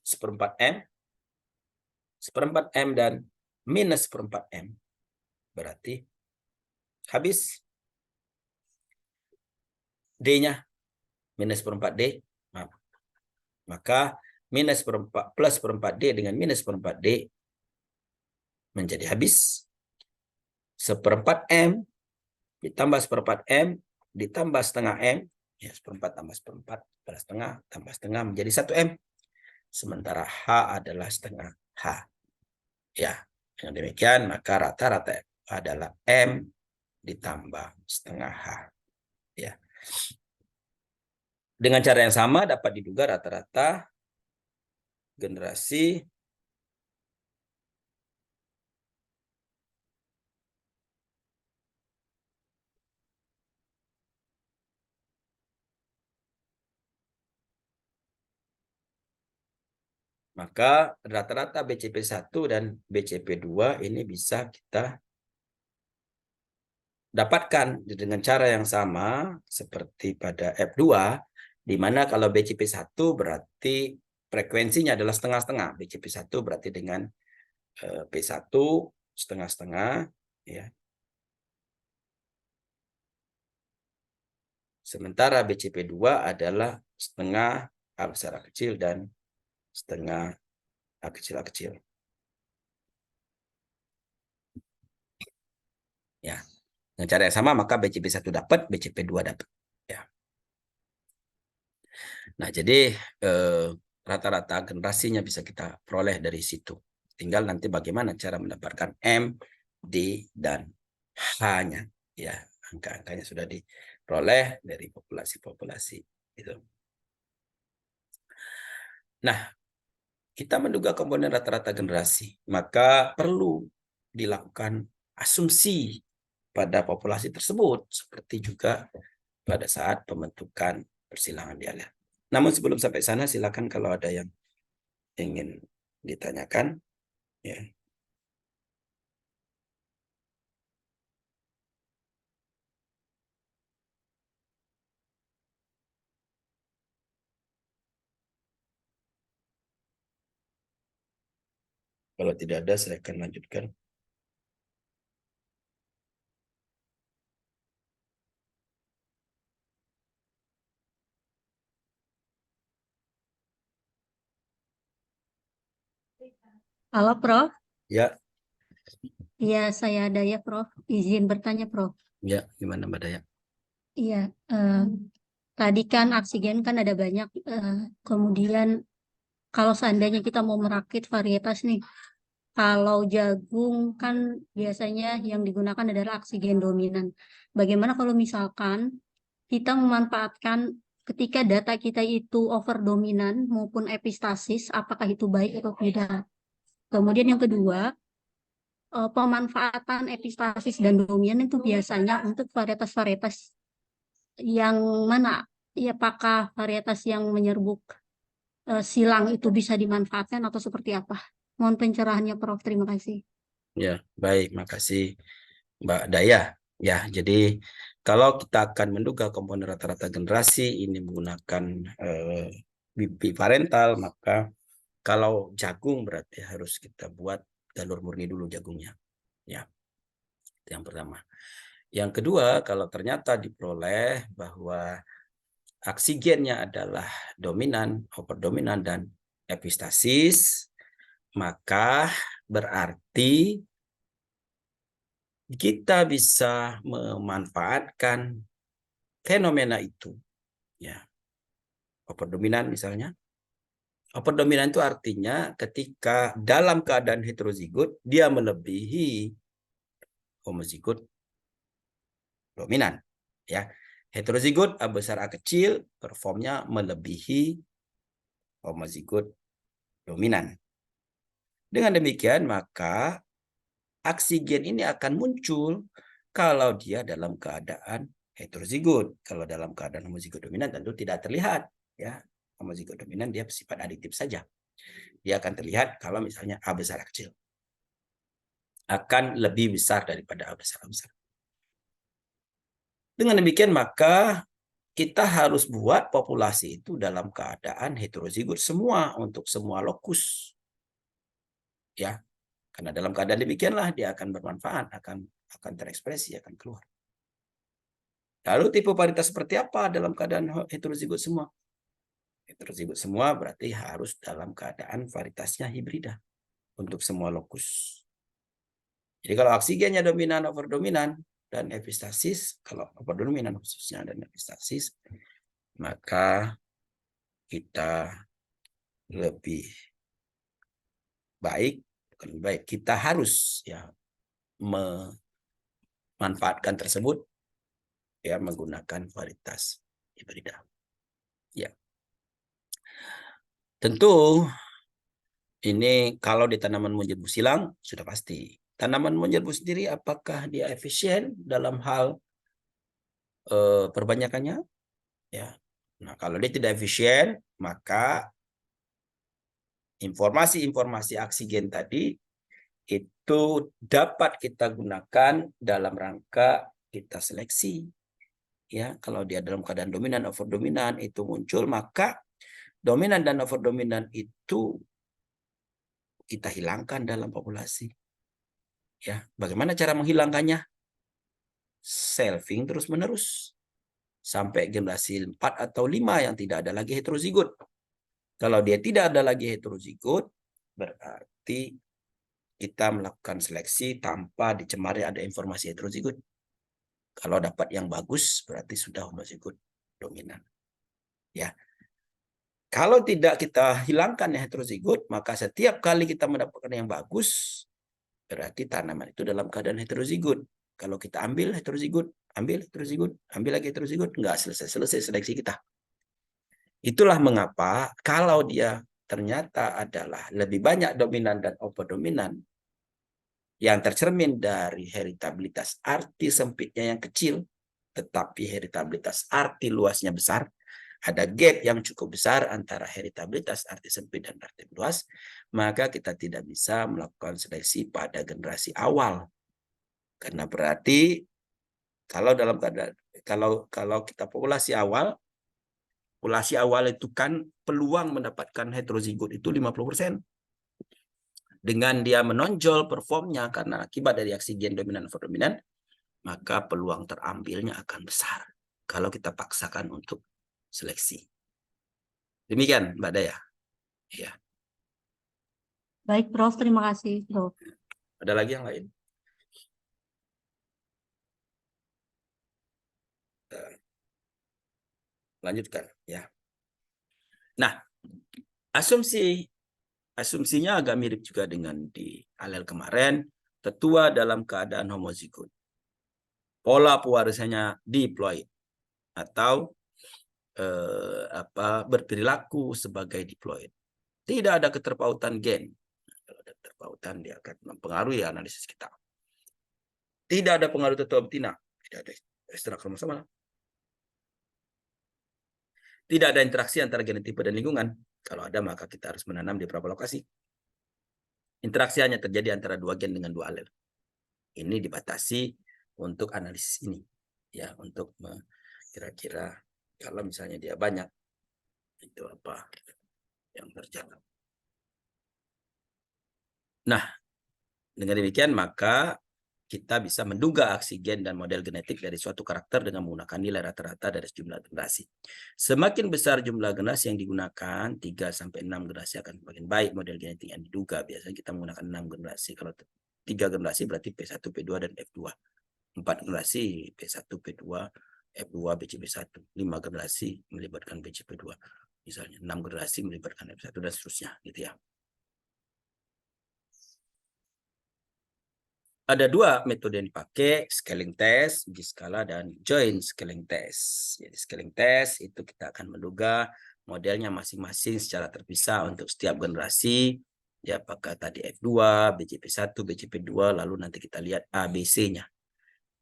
1/4 M, 1/4 M dan minus 1/4 M. Berarti habis D-nya minus 1/4 D. Maka minus 1/4 plus 1/4 D dengan minus 1/4 D menjadi habis 1/4 M ditambah 1/4 M ditambah setengah M, ya 1/4 tambah 1/4 pada setengah tambah setengah menjadi 1 M. Sementara H adalah setengah H. Ya, dengan demikian maka rata-rata adalah M ditambah setengah H. Ya. Dengan cara yang sama dapat diduga rata-rata generasi maka rata-rata BCP1 dan BCP2 ini bisa kita dapatkan dengan cara yang sama seperti pada F2, di mana kalau BCP1 berarti frekuensinya adalah setengah-setengah. BCP1 berarti dengan P1 setengah-setengah, ya. Sementara BCP2 adalah setengah A besar A kecil dan setengah A kecil A kecil. Ya. Dengan cara yang sama maka BCP1 dapat, BCP2 dapat. Ya. Nah, jadi rata-rata generasinya bisa kita peroleh dari situ. Tinggal nanti bagaimana cara mendapatkan M, D, dan H-nya. Ya, angka-angkanya sudah diperoleh dari populasi-populasi. Gitu. Nah, kita menduga komponen rata-rata generasi, maka perlu dilakukan asumsi pada populasi tersebut, seperti juga pada saat pembentukan persilangan dialer. Namun sebelum sampai sana, silakan kalau ada yang ingin ditanyakan. Ya. Kalau tidak ada, saya akan lanjutkan. Halo, Prof. Ya, Iya, saya Daya, Prof. Izin bertanya, Prof. ya, gimana Mbak Daya? Iya, tadi kan oksigen kan ada banyak. Kemudian kalau seandainya kita mau merakit varietas nih, kalau jagung kan biasanya yang digunakan adalah oksigen dominan. Bagaimana kalau misalkan kita memanfaatkan ketika data kita itu over dominan maupun epistasis, apakah itu baik atau tidak? Kemudian yang kedua, pemanfaatan epistasis dan dominan itu biasanya untuk varietas-varietas yang mana? Ya, apakah varietas yang menyerbuk silang itu bisa dimanfaatkan atau seperti apa? Mohon pencerahannya, Prof. Terima kasih. Ya, baik, makasih Mbak Daya. Ya, jadi kalau kita akan menduga komponen rata-rata generasi ini menggunakan biparental, maka kalau jagung berarti harus kita buat galur murni dulu jagungnya. Ya, itu yang pertama. Yang kedua, kalau ternyata diperoleh bahwa oksigennya adalah dominan, overdominan, dan epistasis, maka berarti kita bisa memanfaatkan fenomena itu. Ya, overdominan misalnya. Overdominan itu artinya ketika dalam keadaan heterozigot, dia melebihi homozigot dominan. Ya, heterozigot A besar A kecil performnya melebihi homozigot dominan. Dengan demikian maka oksigen ini akan muncul kalau dia dalam keadaan heterozigot. Kalau dalam keadaan homozigot dominan tentu tidak terlihat, ya. Homozigot dominan dia bersifat aditif saja. Dia akan terlihat kalau misalnya A besar A kecil. Akan lebih besar daripada A besar A besar. Dengan demikian maka kita harus buat populasi itu dalam keadaan heterozigot semua untuk semua lokus. Ya, karena dalam keadaan demikianlah dia akan bermanfaat, akan terekspresi, akan keluar. Lalu tipe paritas seperti apa dalam keadaan heterozigot semua? Heterozigot semua berarti harus dalam keadaan varitasnya hibrida untuk semua lokus. Jadi kalau oksigennya dominan over dominan dan epistasis, kalau over dominan khususnya dan epistasis, maka kita lebih baik, kita harus ya memanfaatkan tersebut ya menggunakan varietas hibrida. Ya. Tentu ini kalau di tanaman monjelbu silang sudah pasti. Tanaman monjelbu sendiri apakah dia efisien dalam hal perbanyakannya? Ya. Nah, kalau dia tidak efisien, maka informasi-informasi oksigen tadi itu dapat kita gunakan dalam rangka kita seleksi. Ya, kalau dia dalam keadaan dominan over dominan itu muncul, maka dominan dan over dominan itu kita hilangkan dalam populasi. Ya, bagaimana cara menghilangkannya? Selfing terus-menerus sampai generasi 4 atau 5 yang tidak ada lagi heterozigot. Kalau dia tidak ada lagi heterozigot, berarti kita melakukan seleksi tanpa dicemari ada informasi heterozigot. Kalau dapat yang bagus, berarti sudah homozigot dominan. Ya, kalau tidak kita hilangkan yang heterozigot, maka setiap kali kita mendapatkan yang bagus, berarti tanaman itu dalam keadaan heterozigot. Kalau kita ambil heterozigot, ambil lagi heterozigot, nggak selesai seleksi kita. Itulah mengapa kalau dia ternyata adalah lebih banyak dominan dan overdominan, yang tercermin dari heritabilitas arti sempitnya yang kecil, tetapi heritabilitas arti luasnya besar, ada gap yang cukup besar antara heritabilitas arti sempit dan arti luas, maka kita tidak bisa melakukan seleksi pada generasi awal. Karena berarti kalau dalam keadaan kalau kita populasi awal itu kan peluang mendapatkan heterozigot itu 50%. Dengan dia menonjol performnya karena akibat dari oksigen dominan over dominan, maka peluang terambilnya akan besar kalau kita paksakan untuk seleksi. Demikian, Mbak Daya. Ya. Baik, Prof. Terima kasih, Prof. Ada lagi yang lain? Lanjutkan, ya. Nah, asumsinya agak mirip juga dengan di alel kemarin, tetua dalam keadaan homozigot. Pola pewarisannya diploid atau berperilaku sebagai diploid. Tidak ada keterpautan gen. Kalau ada keterpautan, dia akan mempengaruhi analisis kita. Tidak ada pengaruh tetua betina. Tidak ada ekstra kromosomal. Tidak ada interaksi antara genotipe dan lingkungan. Kalau ada, maka kita harus menanam di beberapa lokasi. Interaksi hanya terjadi antara dua gen dengan dua alel. Ini dibatasi untuk analisis ini. Ya, untuk kira-kira kalau misalnya dia banyak, itu apa yang terjadi. Nah, dengan demikian maka kita bisa menduga oksigen dan model genetik dari suatu karakter dengan menggunakan nilai rata-rata dari jumlah generasi. Semakin besar jumlah generasi yang digunakan, 3-6 generasi akan semakin baik model genetik yang diduga. Biasanya kita menggunakan 6 generasi. Kalau 3 generasi berarti P1, P2, dan F2. 4 generasi P1, P2, F2, BCP1. 5 generasi melibatkan BCP2. Misalnya 6 generasi melibatkan F1 dan seterusnya. Gitu ya. Ada dua metode yang dipakai, scaling test, uji skala, dan joint scaling test. Jadi scaling test itu kita akan menduga modelnya masing-masing secara terpisah untuk setiap generasi. Ya, apakah tadi F2, BCP1, BCP2, lalu nanti kita lihat ABC-nya.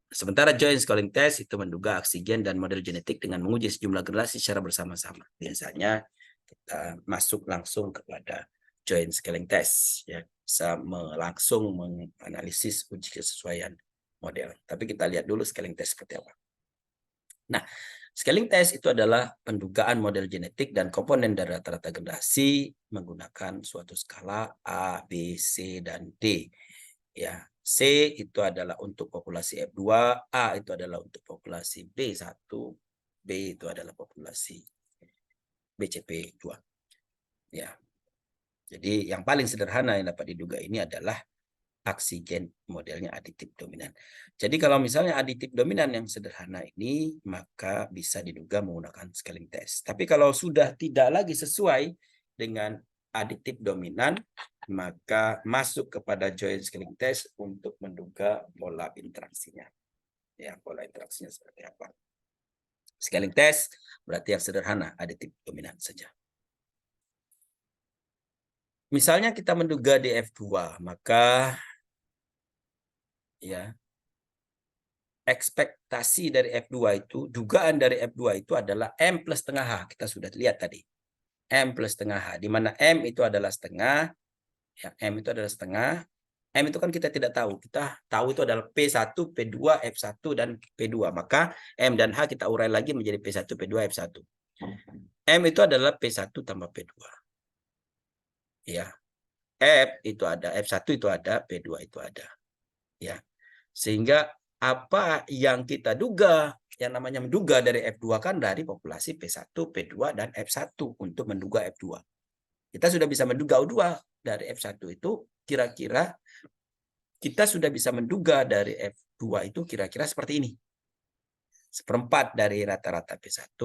Sementara joint scaling test itu menduga oksigen dan model genetik dengan menguji sejumlah generasi secara bersama-sama. Biasanya kita masuk langsung kepada joint scaling test, ya, bisa langsung menganalisis uji kesesuaian model. Tapi kita lihat dulu scaling test seperti apa. Nah, scaling test itu adalah pendugaan model genetik dan komponen dari rata-rata generasi menggunakan suatu skala A, B, C, dan D. Ya, C itu adalah untuk populasi F2, A itu adalah untuk populasi B1, B itu adalah populasi BCP2. Ya. Jadi yang paling sederhana yang dapat diduga ini adalah aksi gen modelnya aditif dominan. Jadi kalau misalnya aditif dominan yang sederhana ini, maka bisa diduga menggunakan scaling test. Tapi kalau sudah tidak lagi sesuai dengan aditif dominan, maka masuk kepada joint scaling test untuk menduga pola interaksinya. Ya, pola interaksinya seperti apa. Scaling test berarti yang sederhana, aditif dominan saja. Misalnya kita menduga di F2, maka ya ekspektasi dari F2 itu, dugaan dari F2 itu adalah M plus setengah H. Kita sudah lihat tadi. M plus setengah H. Di mana M itu adalah setengah. Ya, M itu adalah setengah. M itu kan kita tidak tahu. Kita tahu itu adalah P1, P2, F1, dan P2. Maka M dan H kita urai lagi menjadi P1, P2, F1. M itu adalah P1 tambah P2. Ya. F itu ada, F1 itu ada, P2 itu ada. Ya. Sehingga apa yang kita duga, yang namanya menduga dari F2 kan dari populasi P1, P2, dan F1 untuk menduga F2. Kita sudah bisa menduga O2 dari F1 itu kira-kira kita sudah bisa menduga dari F2 itu kira-kira seperti ini. Seperempat dari rata-rata P1,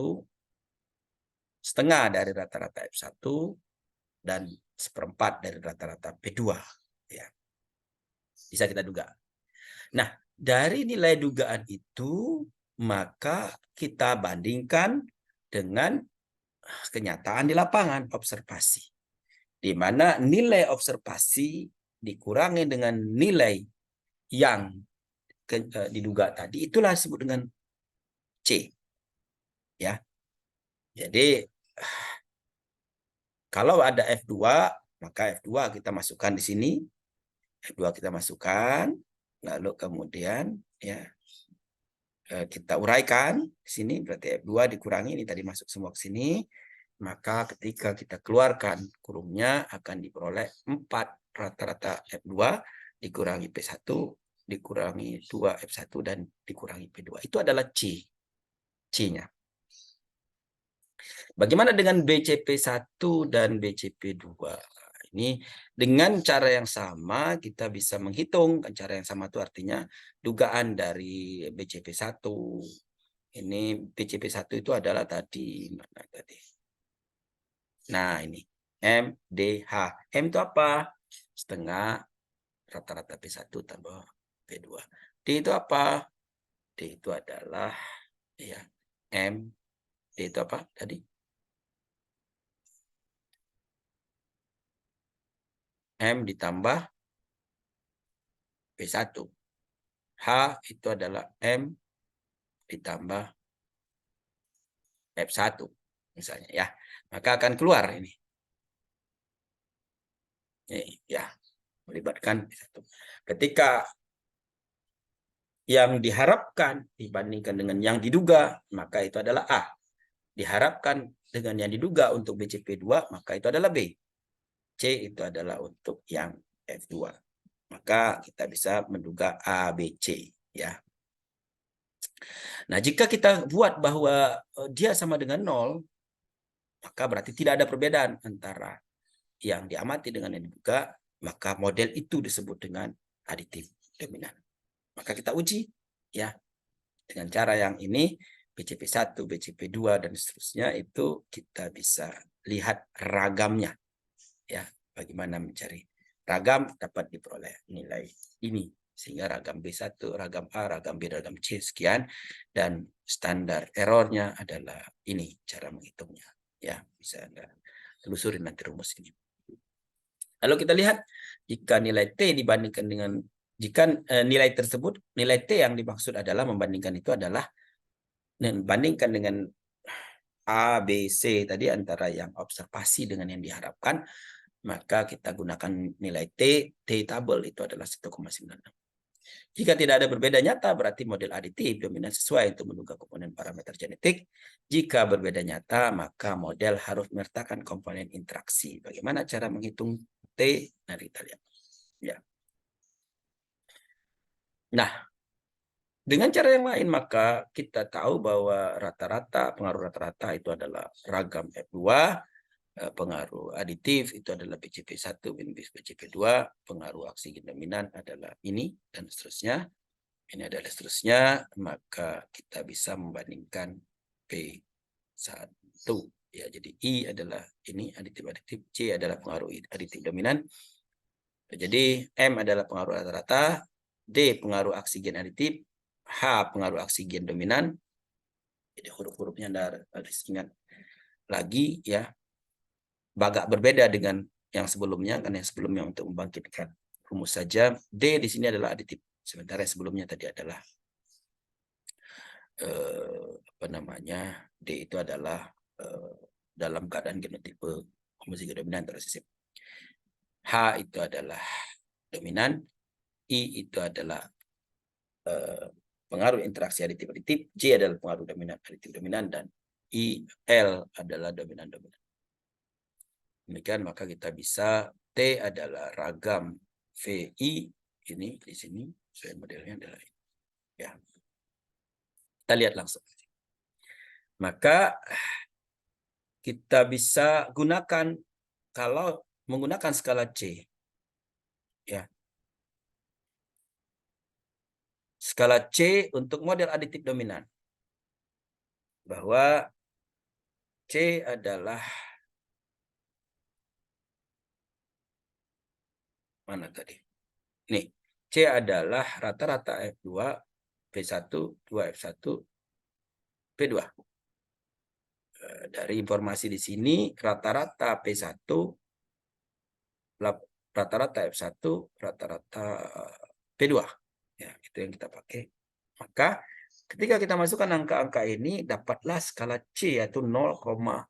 setengah dari rata-rata F1, dan seperempat dari rata-rata P2. Ya. Bisa kita duga. Nah, dari nilai dugaan itu, maka kita bandingkan dengan kenyataan di lapangan, observasi. Di mana nilai observasi dikurangi dengan nilai yang diduga tadi, itulah disebut dengan C. Ya. Jadi, kalau ada F2, maka F2 kita masukkan di sini. F2 kita masukkan, lalu kemudian ya kita uraikan di sini, berarti F2 dikurangi, ini tadi masuk semua ke sini, maka ketika kita keluarkan kurungnya akan diperoleh 4 rata-rata F2 dikurangi P1, dikurangi 2 F1, dan dikurangi P2. Itu adalah C-nya. Bagaimana dengan BCP1 dan BCP2? Ini dengan cara yang sama kita bisa menghitung. Cara yang sama itu artinya dugaan dari BCP1. Ini BCP1 itu adalah tadi, mana tadi? Nah, ini MDH. M itu apa? Setengah rata-rata P1 tambah P2. D itu apa? D itu adalah ya M. D itu apa tadi? M ditambah P1. H itu adalah M ditambah F1 misalnya ya. Maka akan keluar ini. Ya, melibatkan P1. Ketika yang diharapkan dibandingkan dengan yang diduga, maka itu adalah A. Diharapkan dengan yang diduga untuk BCP2, maka itu adalah B. C itu adalah untuk yang F2. Maka kita bisa menduga A, B, C. Ya. Nah, jika kita buat bahwa dia sama dengan 0, maka berarti tidak ada perbedaan antara yang diamati dengan yang diduga, maka model itu disebut dengan aditif dominan. Maka kita uji ya dengan cara yang ini, BCP1, BCP2, dan seterusnya, itu kita bisa lihat ragamnya. Ya, bagaimana mencari ragam dapat diperoleh nilai ini. Sehingga ragam B1, ragam A, ragam B, ragam C, sekian. Dan standar errornya adalah ini, cara menghitungnya. Ya, bisa Anda telusuri nanti rumus ini. Lalu kita lihat, jika nilai T dibandingkan dengan, jika nilai tersebut, nilai T yang dimaksud adalah membandingkan itu adalah, membandingkan dengan A, B, C tadi antara yang observasi dengan yang diharapkan, maka kita gunakan nilai T tabel itu adalah 1,96. Jika tidak ada berbeda nyata, berarti model aditif dominan sesuai untuk menduga komponen parameter genetik. Jika berbeda nyata, maka model harus menyertakan komponen interaksi. Bagaimana cara menghitung T? Nanti kita lihat. Ya. Nah, dengan cara yang lain, maka kita tahu bahwa pengaruh rata-rata itu adalah ragam F2, pengaruh aditif itu adalah BCP1 minus BCP2, pengaruh oksigen dominan adalah ini, dan seterusnya. Ini adalah seterusnya, maka kita bisa membandingkan P1. Ya, jadi I adalah ini aditif-aditif, C adalah pengaruh aditif dominan. Jadi M adalah pengaruh rata-rata, D pengaruh oksigen aditif, H pengaruh oksigen dominan. Jadi huruf-hurufnya harus ingat lagi ya. Agak berbeda dengan yang sebelumnya, karena yang sebelumnya untuk membangkitkan rumus saja. D di sini adalah aditif, sementara yang sebelumnya tadi adalah D itu adalah dalam keadaan genotipe homozigot dominan resesif. H itu adalah dominan, I itu adalah pengaruh interaksi aditif-aditif, J adalah pengaruh dominan aditif-dominan, dan L adalah dominan-dominan. Demikian maka kita bisa T adalah ragam VI, ini di sini sesuai modelnya adalah ini. Ya. Kita lihat langsung. Maka kita bisa gunakan kalau menggunakan skala C. Ya. Skala C untuk model aditif dominan. Bahwa C adalah mana tadi? Nih, C adalah rata-rata F2, P1, 2F1, P2. Dari informasi di sini, rata-rata P1, rata-rata F1, rata-rata P2. Ya, itu yang kita pakai. Maka ketika kita masukkan angka-angka ini, dapatlah skala C yaitu 0,8.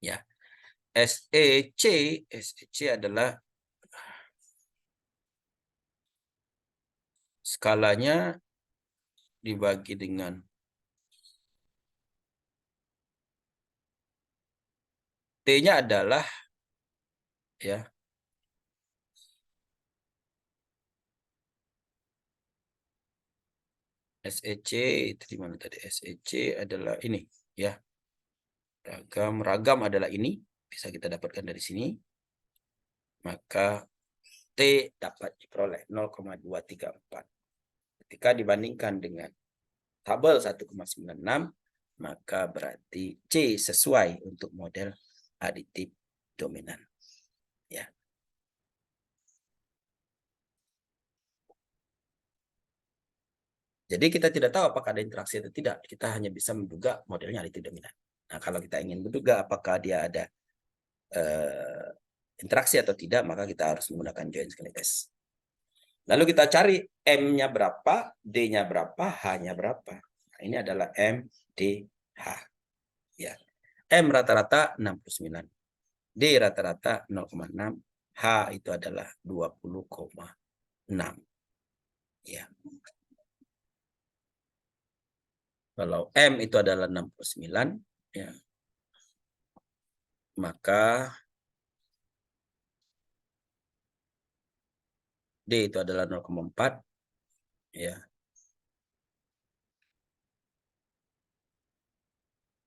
Ya. SEC adalah skalanya dibagi dengan T-nya adalah ya SEC itu di mana tadi? SEC adalah ini ya. Ragam adalah ini, bisa kita dapatkan dari sini. Maka T dapat diperoleh 0,234. Ketika dibandingkan dengan tabel 1,96, maka berarti C sesuai untuk model aditif dominan. Ya. Jadi kita tidak tahu apakah ada interaksi atau tidak. Kita hanya bisa menduga modelnya aditif dominan. Nah, kalau kita ingin menduga apakah dia ada interaksi atau tidak, maka kita harus menggunakan joint scaling test. Lalu kita cari M-nya berapa, D-nya berapa, H-nya berapa. Nah, ini adalah M, D, H. Ya. M rata-rata 69. D rata-rata 0,6. H itu adalah 20,6. Ya. Kalau M itu adalah 69, ya, maka D itu adalah 0,4, ya,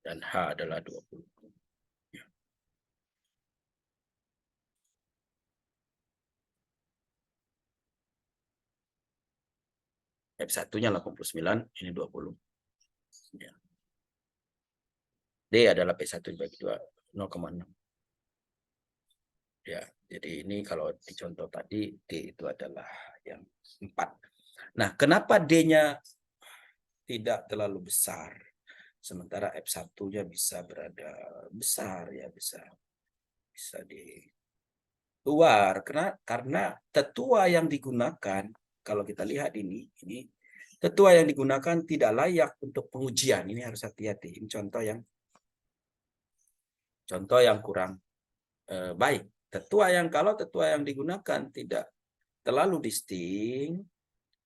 dan H adalah 20. Ya. F1-nya 89, ini 20. Ya. D adalah P1 dibagi 2, 0,6. Ya, jadi ini kalau di contoh tadi D itu adalah yang 4. Nah, kenapa D-nya tidak terlalu besar? Sementara F1-nya bisa berada besar, ya, bisa di luar. Karena tetua yang digunakan, kalau kita lihat ini tetua yang digunakan tidak layak untuk pengujian. Ini harus hati-hati. Ini contoh yang kurang baik. Kalau tetua yang digunakan tidak terlalu distinct,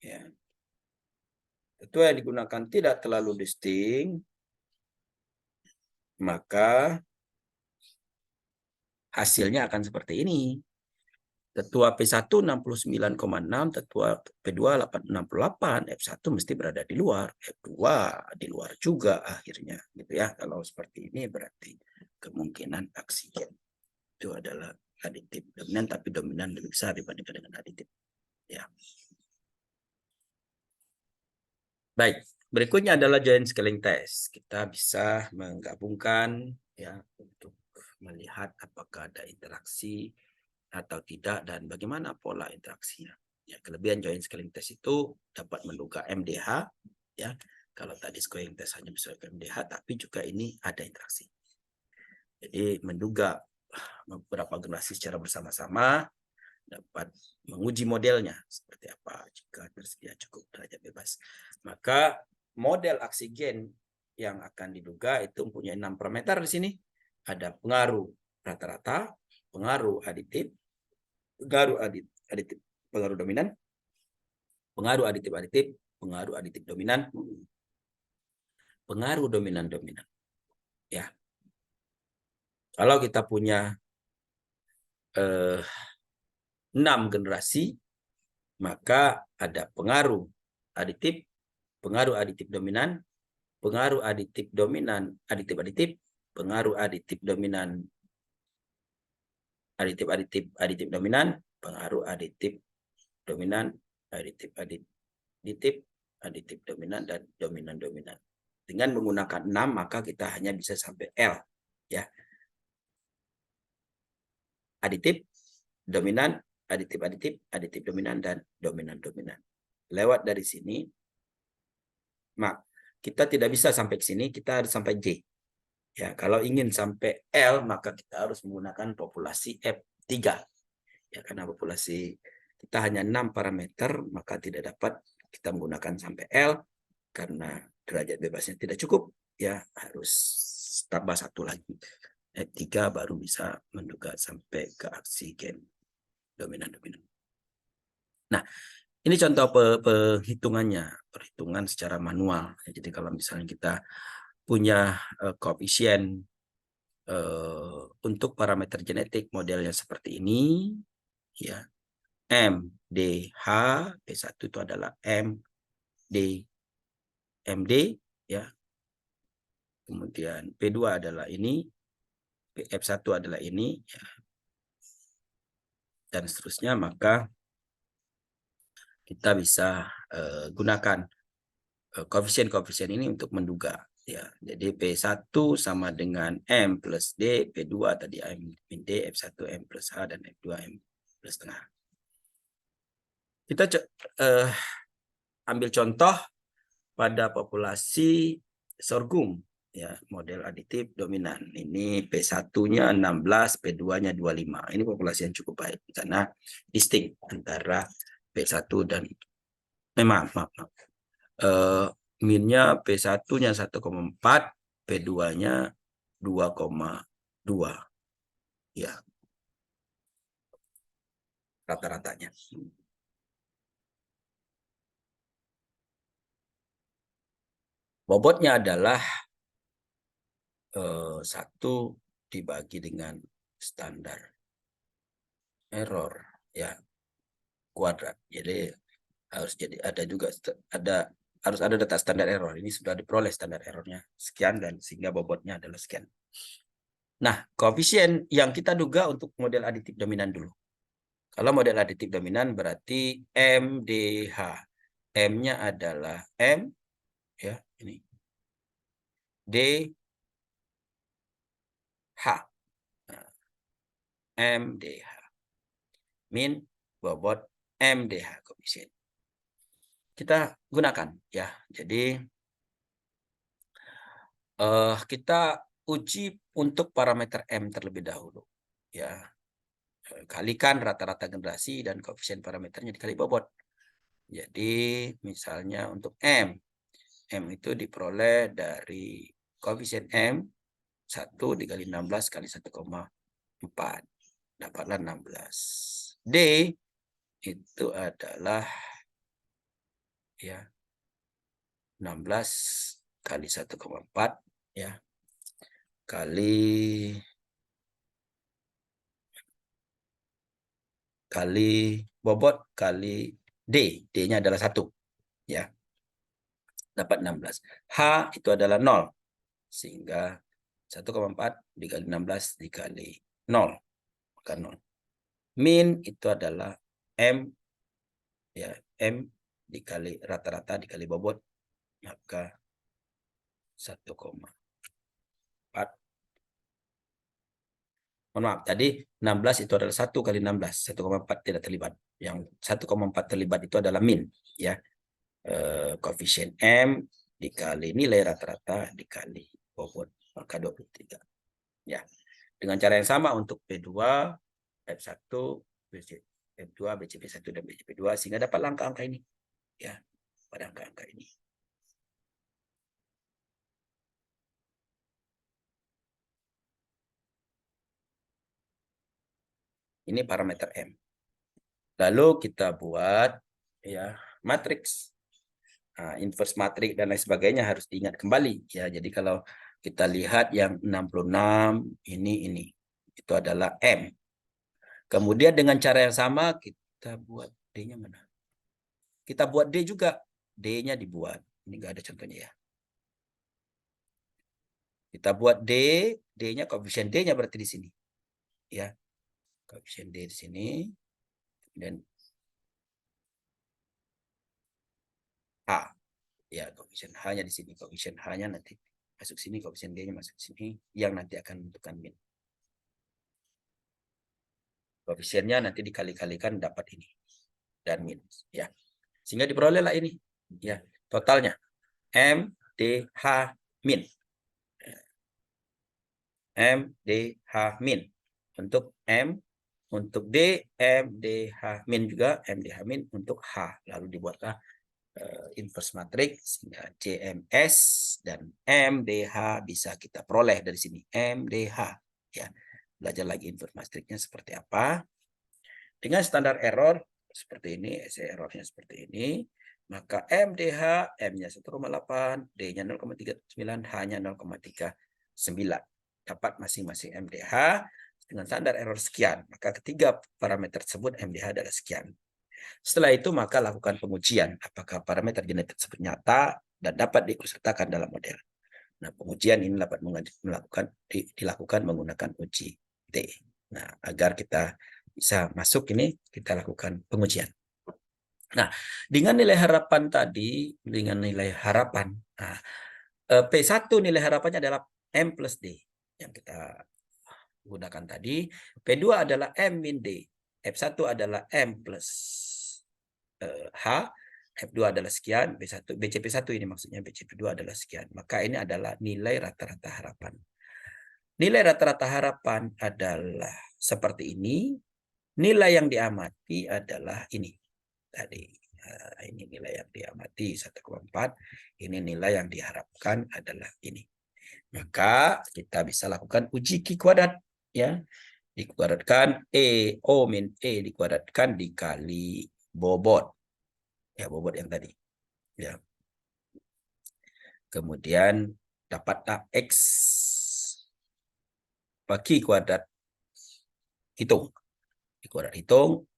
ya, tetua yang digunakan tidak terlalu distinct, maka hasilnya akan seperti ini. Tetua P1 69,6, tetua P2 68, F1 mesti berada di luar, F2 di luar juga akhirnya, gitu ya. Kalau seperti ini berarti kemungkinan oksigen itu adalah aditif dominan, tapi dominan lebih besar dibandingkan dengan aditif. Ya. Baik, berikutnya adalah joint scaling test. Kita bisa menggabungkan ya untuk melihat apakah ada interaksi atau tidak dan bagaimana pola interaksinya. Ya, kelebihan joint scaling test itu dapat menduga MDH ya. Kalau tadi scaling test hanya bisa MDH, tapi juga ini ada interaksi. Jadi menduga beberapa generasi secara bersama-sama dapat menguji modelnya seperti apa jika tersedia cukup derajat bebas. Maka model oksigen yang akan diduga itu mempunyai 6 parameter di sini. Ada pengaruh rata-rata, pengaruh aditif, pengaruh dominan, pengaruh aditif-aditif, pengaruh aditif dominan, pengaruh dominan-dominan. Ya. Kalau kita punya 6 generasi, maka ada pengaruh aditif dominan, pengaruh aditif dominan, aditif-aditif, pengaruh aditif dominan, aditif dominan, pengaruh aditif dominan, aditif dominan, dan dominan-dominan. Dengan menggunakan 6, maka kita hanya bisa sampai L. Ya. Aditif, dominan, aditif-aditif, aditif dominan, dan dominan-dominan. Lewat dari sini, kita tidak bisa sampai ke sini, kita harus sampai J. Ya, kalau ingin sampai L, maka kita harus menggunakan populasi F3. Ya, karena populasi kita hanya 6 parameter, maka tidak dapat kita menggunakan sampai L, karena derajat bebasnya tidak cukup. Ya, harus tambah 1 lagi. F3 baru bisa menduga sampai ke oksigen dominan-dominan. Nah, ini contoh perhitungan secara manual. Jadi kalau misalnya kita punya koefisien untuk parameter genetik modelnya seperti ini, ya, MDH P1 itu adalah MD, ya. Kemudian P2 adalah ini, F1 adalah ini, ya. Dan seterusnya, maka kita bisa gunakan koefisien-koefisien ini untuk menduga. Ya, jadi P1 sama dengan M plus D, P2 tadi M min D, F1 M plus H, dan F2 M plus setengah. Kita ambil contoh pada populasi sorghum, ya, model aditif dominan. Ini P1-nya 16, P2-nya 25. Ini populasi yang cukup baik karena distinct antara P1 dan maaf. Minnya P1-nya 1,4, P2-nya 2,2. Ya. Rata-ratanya. Bobotnya adalah 1 dibagi dengan standar error, ya, kuadrat. Jadi harus harus ada data standar error. Ini sudah diperoleh standar errornya sekian, dan sehingga bobotnya adalah sekian. Nah, koefisien yang kita duga untuk model aditif dominan dulu. Kalau model aditif dominan berarti MDH. M-nya adalah M, ya, ini. D, H. Nah, MDH. Min bobot MDH koefisien. Kita gunakan, ya. Jadi kita uji untuk parameter M terlebih dahulu, ya. Kalikan rata-rata generasi dan koefisien parameternya dikali bobot. Jadi misalnya untuk M itu diperoleh dari koefisien M 1 dikali 16 kali 1,4. 4. Dapatlah 16. D itu adalah ya 16 kali 1,4 ya kali bobot kali D. D-nya adalah 1 ya. Dapat 16. H itu adalah 0. Sehingga 1,4 dikali 16 dikali 0 maka 0. Min itu adalah M ya, M dikali rata-rata dikali bobot maka 1,4. Mohon maaf, tadi 16 itu adalah 1 kali 16, 1,4 tidak terlibat. Yang 1,4 terlibat itu adalah min ya. Koefisien M dikali nilai rata-rata dikali bobot maka 23. Ya. Dengan cara yang sama untuk P2, F1, F2, BCP1 dan BCP2 sehingga dapat angka-angka ini. Ya, pada angka-angka ini. Ini parameter M. Lalu kita buat ya matriks. Nah, inverse matriks dan lain sebagainya harus diingat kembali ya. Jadi kalau kita lihat yang 66 ini itu adalah M. Kemudian dengan cara yang sama kita buat D-nya mana? Kita buat D juga. D-nya dibuat. Ini enggak ada contohnya ya. Kita buat D, D-nya koefisien D-nya berarti di sini. Ya. Koefisien D di sini. Dan H. Ya, koefisien H-nya di sini. Koefisien H-nya nanti masuk sini, koefisien D-nya masuk sini yang nanti akan menentukan min. Koefisiennya nanti dikali-kalikan dapat ini dan min ya. Sehingga diperolehlah ini ya, totalnya M D H min. M D H min. Untuk M, untuk D M D H min juga M D H min untuk H. Lalu dibuatlah inverse matrix sehingga CMS dan MDH bisa kita peroleh dari sini MDH ya. Belajar lagi inverse matrixnya seperti apa. Dengan standar error seperti ini, errornya seperti ini, maka MDH M-nya 1,8, D-nya 0,39, H-nya 0,39. Dapat masing-masing MDH dengan standar error sekian. Maka ketiga parameter tersebut MDH adalah sekian. Setelah itu maka lakukan pengujian apakah parameter genetik tersebut nyata dan dapat diikutsertakan dalam model. Nah, pengujian ini dapat dilakukan menggunakan uji T. Nah, agar kita bisa masuk ini kita lakukan pengujian. Nah, dengan nilai harapan tadi, dengan nilai harapan, nah, P1 nilai harapannya adalah M plus D yang kita gunakan tadi. P2 adalah M min D. F1 adalah M plus H, F2 adalah sekian, BCP1 ini maksudnya BCP2 adalah sekian. Maka ini adalah nilai rata-rata harapan. Nilai rata-rata harapan adalah seperti ini. Nilai yang diamati adalah ini. Tadi ini nilai yang diamati 1,4. Ini nilai yang diharapkan adalah ini. Maka kita bisa lakukan uji Q kuadrat ya. Dikuadratkan O min E dikuadratkan dikali bobot. Ya, bobot yang tadi. Ya. Kemudian dapatlah X bagi kuadrat hitung. Di kuadrat hitung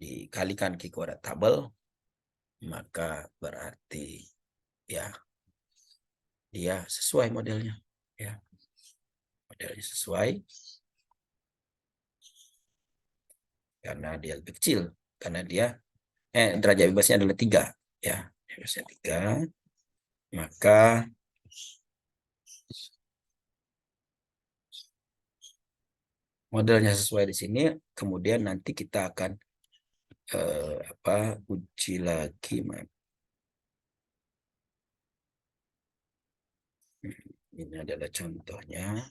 dikalikan Q kuadrat tabel, maka berarti ya dia sesuai modelnya. Ya. Modelnya sesuai karena dia lebih kecil. Karena dia derajat bebasnya adalah 3. Ya, bebasnya 3. Maka modelnya sesuai di sini. Kemudian nanti kita akan uji lagi. Ini adalah contohnya.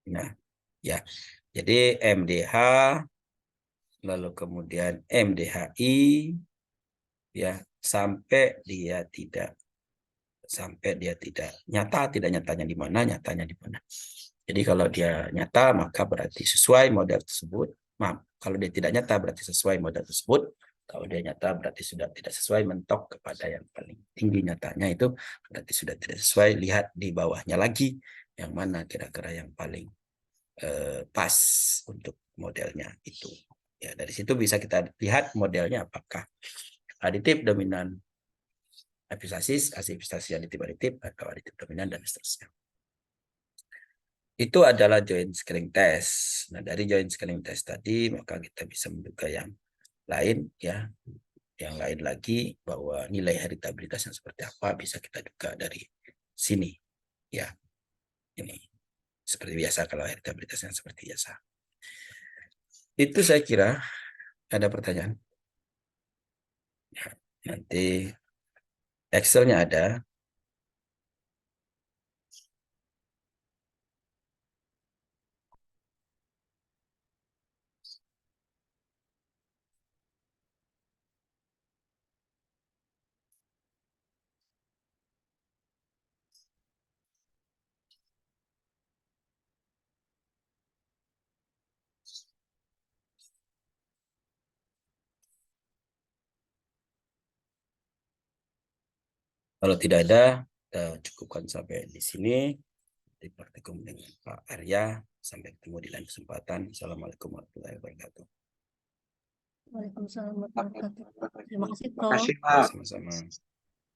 Nah, ya. Jadi MDH lalu kemudian MDHI ya sampai dia tidak nyata, tidak nyatanya di mana, nyatanya di mana. Jadi kalau dia nyata maka berarti sesuai model tersebut. Maaf, kalau dia tidak nyata berarti sesuai model tersebut. Kalau dia nyata berarti sudah tidak sesuai, mentok kepada yang paling tinggi nyatanya, itu berarti sudah tidak sesuai. Lihat di bawahnya lagi yang mana kira-kira yang paling pas untuk modelnya itu. Ya, dari situ bisa kita lihat modelnya apakah aditif, dominan, epistasis, epistasis, aditif, atau aditif dominan, dan seterusnya. Itu adalah joint scaling test. Nah, dari joint scaling test tadi, maka kita bisa menduga yang lain, ya. Yang lain lagi, bahwa nilai heritabilitasnya seperti apa, bisa kita duga dari sini. Ya, ini. Seperti biasa kalau heritabilitasnya seperti biasa. Itu saya kira. Ada pertanyaan? Ya, nanti Excel-nya ada. Kalau tidak ada, kita cukupkan sampai di sini. Praktikum dengan Pak Arya. Sampai ketemu di lain kesempatan. Assalamualaikum warahmatullahi wabarakatuh. Waalaikumsalam warahmatullahi wabarakatuh. Terima kasih, Terima Prof. kasih, Pak. Sama-sama.